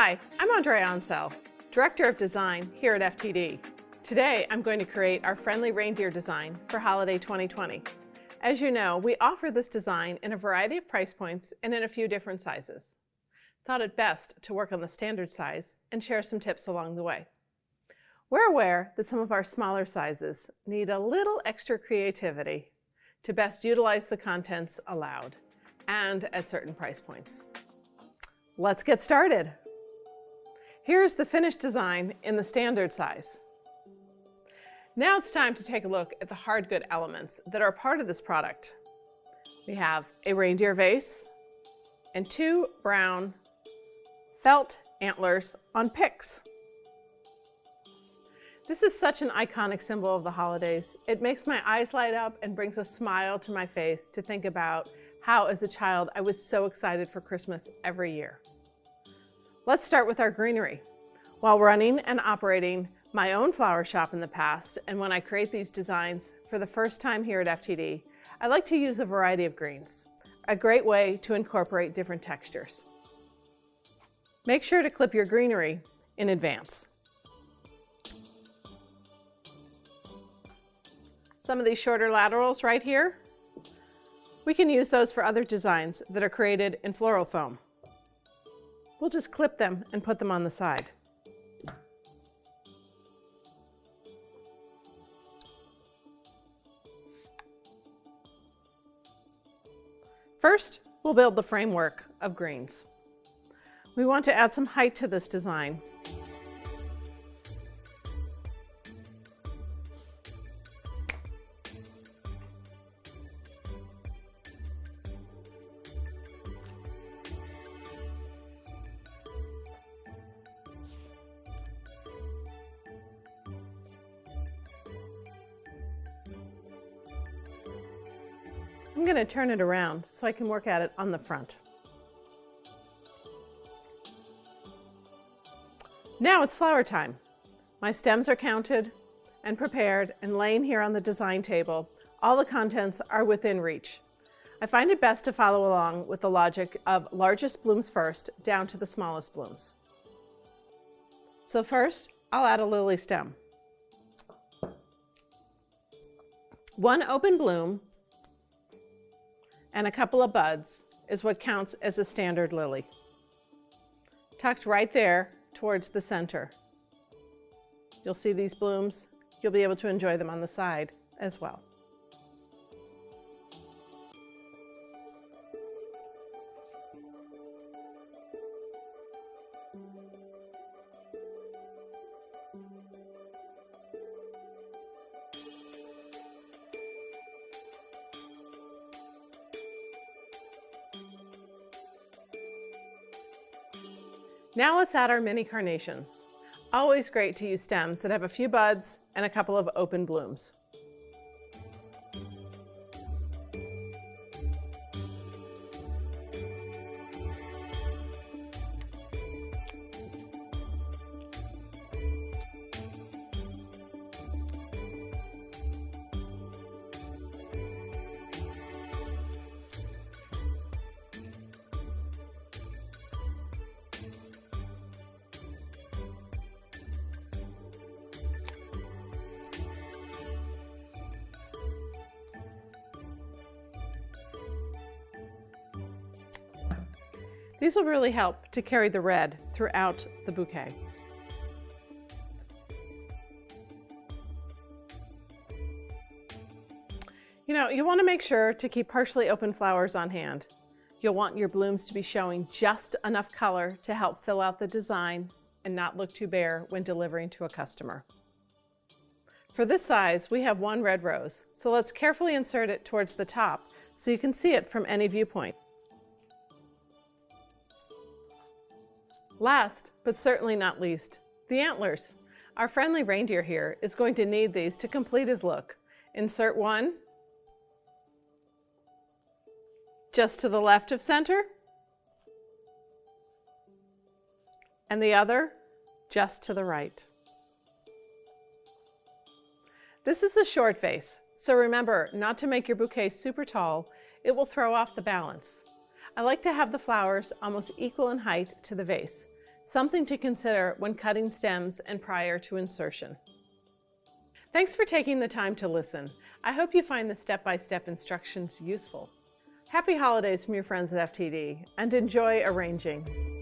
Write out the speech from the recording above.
Hi, I'm Andrea Ansel, Director of Design here at FTD. Today, I'm going to create our friendly reindeer design for holiday 2020. As you know, we offer this design in a variety of price points and in a few different sizes. Thought it best to work on the standard size and share some tips along the way. We're aware that some of our smaller sizes need a little extra creativity to best utilize the contents allowed and at certain price points. Let's get started. Here's the finished design in the standard size. Now it's time to take a look at the hard good elements that are part of this product. We have a reindeer vase and 2 brown felt antlers on picks. This is such an iconic symbol of the holidays. It makes my eyes light up and brings a smile to my face to think about how, as a child, I was so excited for Christmas every year. Let's start with our greenery. While running and operating my own flower shop in the past, and when I create these designs for the first time here at FTD, I like to use a variety of greens, a great way to incorporate different textures. Make sure to clip your greenery in advance. Some of these shorter laterals right here, we can use those for other designs that are created in floral foam. We'll just clip them and put them on the side. First, we'll build the framework of greens. We want to add some height to this design. I'm going to turn it around so I can work at it on the front. Now it's flower time. My stems are counted and prepared and laying here on the design table. All the contents are within reach. I find it best to follow along with the logic of largest blooms first down to the smallest blooms. So first, I'll add a lily stem. 1 open bloom and a couple of buds is what counts as a standard lily. Tucked right there towards the center. You'll see these blooms. You'll be able to enjoy them on the side as well. Now let's add our mini carnations. Always great to use stems that have a few buds and a couple of open blooms. These will really help to carry the red throughout the bouquet. You want to make sure to keep partially open flowers on hand. You'll want your blooms to be showing just enough color to help fill out the design and not look too bare when delivering to a customer. For this size, we have 1 red rose, so let's carefully insert it towards the top so you can see it from any viewpoint. Last, but certainly not least, the antlers. Our friendly reindeer here is going to need these to complete his look. Insert 1 just to the left of center, and the other just to the right. This is a short vase, so remember not to make your bouquet super tall. It will throw off the balance. I like to have the flowers almost equal in height to the vase. something to consider when cutting stems and prior to insertion. Thanks for taking the time to listen. I hope you find the step-by-step instructions useful. Happy holidays from your friends at FTD, and enjoy arranging.